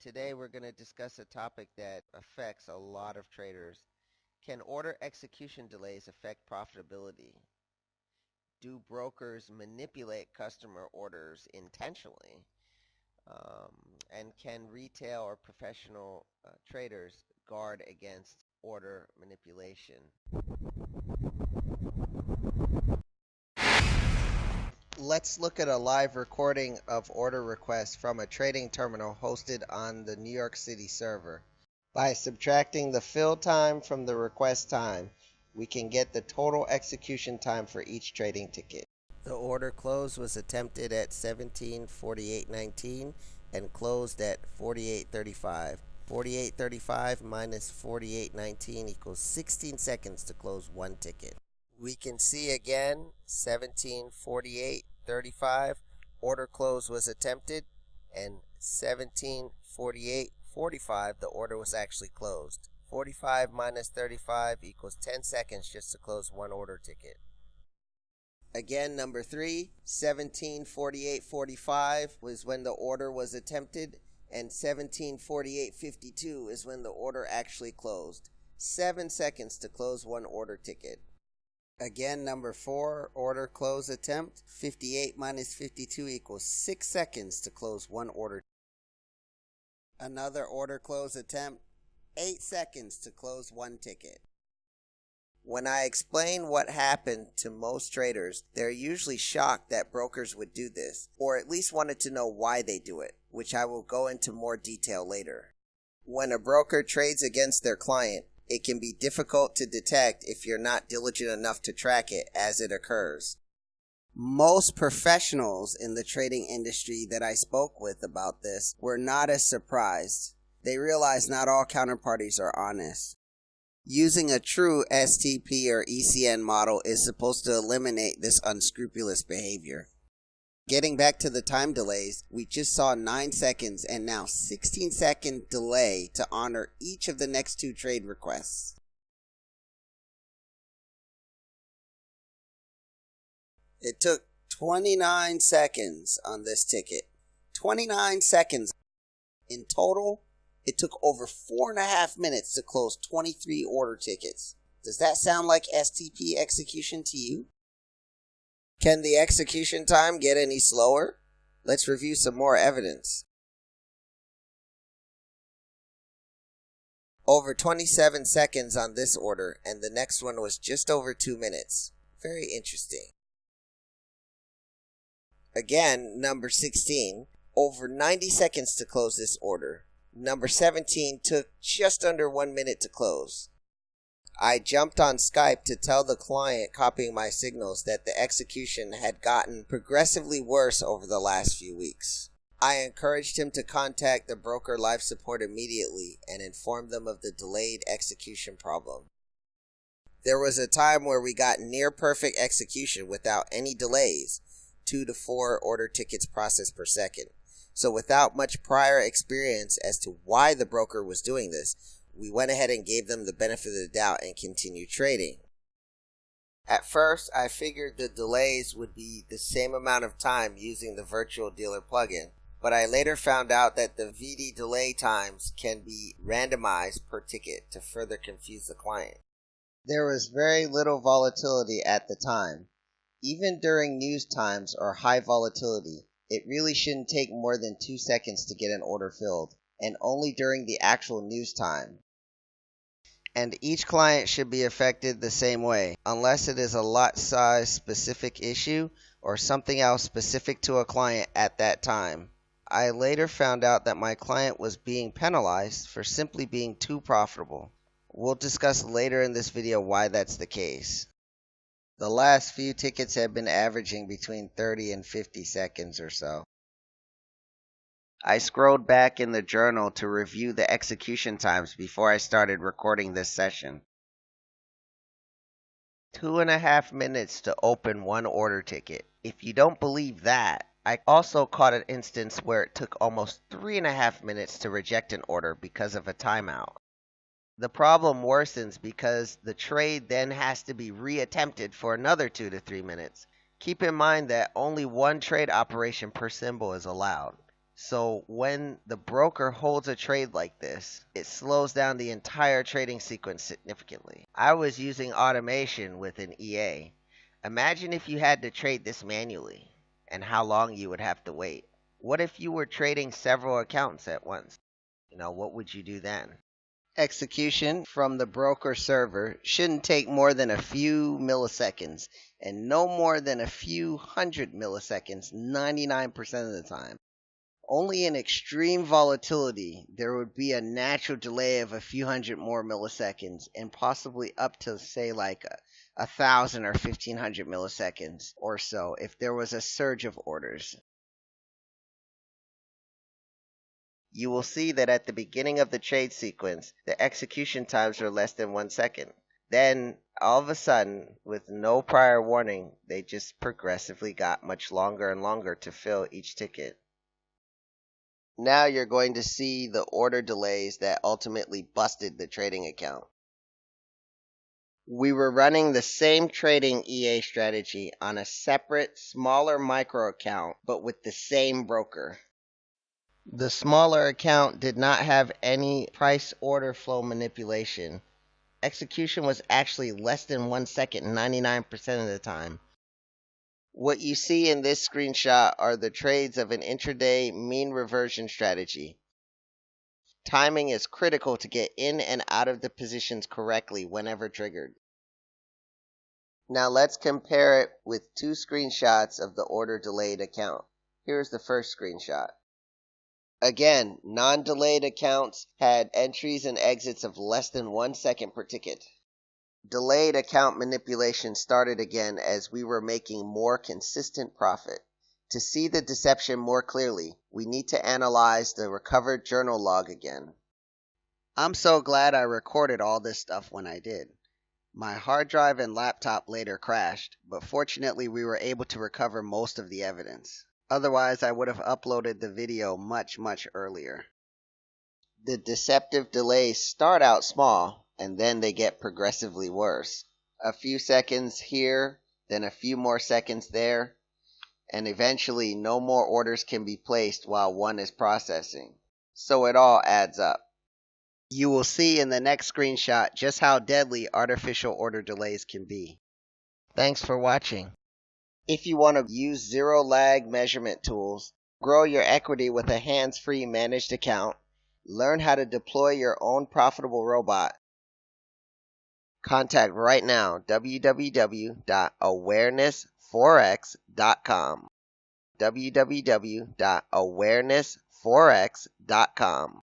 Today we're going to discuss a topic that affects a lot of traders. Can order execution delays affect profitability? Do brokers manipulate customer orders intentionally? Um, and can retail or professional traders guard against order manipulation? Let's look at a live recording of order requests from a trading terminal hosted on the New York City server. By subtracting the fill time from the request time, we can get the total execution time for each trading ticket. The order close was attempted at 17:48:19 and closed at 48:35. 48:35 minus 48:19 equals 16 seconds to close one ticket. We can see again 17:48:35 order close was attempted, and 17:48:45 the order was actually closed. 45 minus 35 equals 10 seconds just to close one order ticket. Again, number 3, 17:48:45 was when the order was attempted, and 17:48:52 is when the order actually closed. 7 seconds to close one order ticket. Again, number 4, order close attempt, 58 minus 52 equals 6 seconds to close one order. Another order close attempt, 8 seconds to close one ticket. When I explain what happened to most traders, they're usually shocked that brokers would do this, or at least wanted to know why they do it, which I will go into more detail later. When a broker trades against their client, it can be difficult to detect if you're not diligent enough to track it as it occurs. Most professionals in the trading industry that I spoke with about this were not as surprised. They realized not all counterparties are honest. Using a true STP or ECN model is supposed to eliminate this unscrupulous behavior. Getting back to the time delays, we just saw 9 seconds and now 16-second delay to honor each of the next 2 trade requests. It took 29 seconds on this ticket. 29 seconds. In total, it took over 4.5 minutes to close 23 order tickets. Does that sound like STP execution to you? Can the execution time get any slower? Let's review some more evidence. Over 27 seconds on this order, and the next one was just over 2 minutes. Very interesting. Again, number 16, over 90 seconds to close this order. Number 17 took just under 1 minute to close. I jumped on Skype to tell the client copying my signals that the execution had gotten progressively worse over the last few weeks. I encouraged him to contact the broker live support immediately and inform them of the delayed execution problem. There was a time where we got near perfect execution without any delays, 2 to 4 order tickets processed per second. So without much prior experience as to why the broker was doing this, we went ahead and gave them the benefit of the doubt and continued trading. At first, I figured the delays would be the same amount of time using the virtual dealer plugin, but I later found out that the VD delay times can be randomized per ticket to further confuse the client. There was very little volatility at the time. Even during news times or high volatility, it really shouldn't take more than 2 seconds to get an order filled, and only during the actual news time. And each client should be affected the same way, unless it is a lot size specific issue or something else specific to a client at that time. I later found out that my client was being penalized for simply being too profitable. We'll discuss later in this video why that's the case. The last few tickets have been averaging between 30 and 50 seconds or so. I scrolled back in the journal to review the execution times before I started recording this session. 2.5 minutes to open one order ticket. If you don't believe that, I also caught an instance where it took almost 3.5 minutes to reject an order because of a timeout. The problem worsens because the trade then has to be reattempted for another 2 to 3 minutes. Keep in mind that only one trade operation per symbol is allowed. So when the broker holds a trade like this, it slows down the entire trading sequence significantly. I was using automation with an EA. Imagine if you had to trade this manually and how long you would have to wait. What if you were trading several accounts at once? What would you do then? Execution from the broker server shouldn't take more than a few milliseconds and no more than a few hundred milliseconds 99% of the time. Only in extreme volatility there would be a natural delay of a few hundred more milliseconds and possibly up to say like 1,000 or 1,500 milliseconds or so if there was a surge of orders. You will see that at the beginning of the trade sequence, the execution times were less than 1 second. Then, all of a sudden, with no prior warning, they just progressively got much longer and longer to fill each ticket. Now you're going to see the order delays that ultimately busted the trading account. We were running the same trading EA strategy on a separate, smaller micro account, but with the same broker. The smaller account did not have any price order flow manipulation. Execution was actually less than 1 second 99% of the time. What you see in this screenshot are the trades of an intraday mean reversion strategy. Timing is critical to get in and out of the positions correctly whenever triggered. Now let's compare it with two screenshots of the order delayed account. Here's the first screenshot. Again, non-delayed accounts had entries and exits of less than 1 second per ticket. Delayed account manipulation started again as we were making more consistent profit. To see the deception more clearly, we need to analyze the recovered journal log again. I'm so glad I recorded all this stuff when I did. My hard drive and laptop later crashed, but fortunately we were able to recover most of the evidence. Otherwise, I would have uploaded the video much earlier. The deceptive delays start out small, and then they get progressively worse. A few seconds here, then a few more seconds there, and eventually no more orders can be placed while one is processing. So it all adds up. You will see in the next screenshot just how deadly artificial order delays can be. Thanks for watching. If you want to use zero lag measurement tools, grow your equity with a hands-free managed account, learn how to deploy your own profitable robot, contact right now www.AwarenessForex.com www.AwarenessForex.com